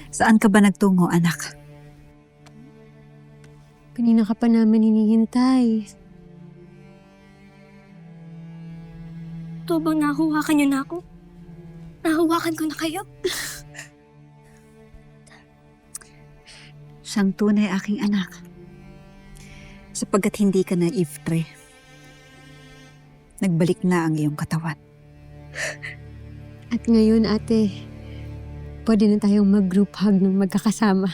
Saan ka ba nagtungo, anak? Kanina ka pa namin hinihintay. Ito bang nahawakan niyo na ako? Nahawakan ko na kayo? Siyang tunay aking anak. Sapagkat hindi ka na Iftre. Nagbalik na ang iyong katawan. At ngayon, ate, pwede na tayong mag-group hug ng magkakasama.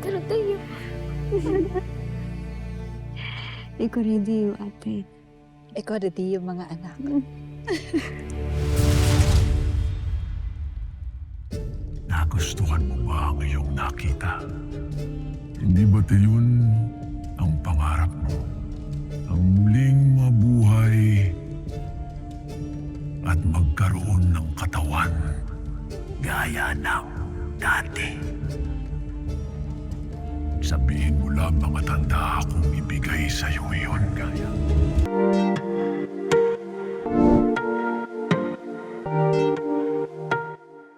Pero tayo. Ikaw ready yung ate. Ikaw ready yung mga anak. Nagustuhan mo ba ang iyong nakita? Hindi ba yun ang pangarap mo? Ang muling mabuhay at magkaroon ng katawan gaya ng dati. Sabihin mo lamang at handa akong ibigay sa iyo iyon, Gaya.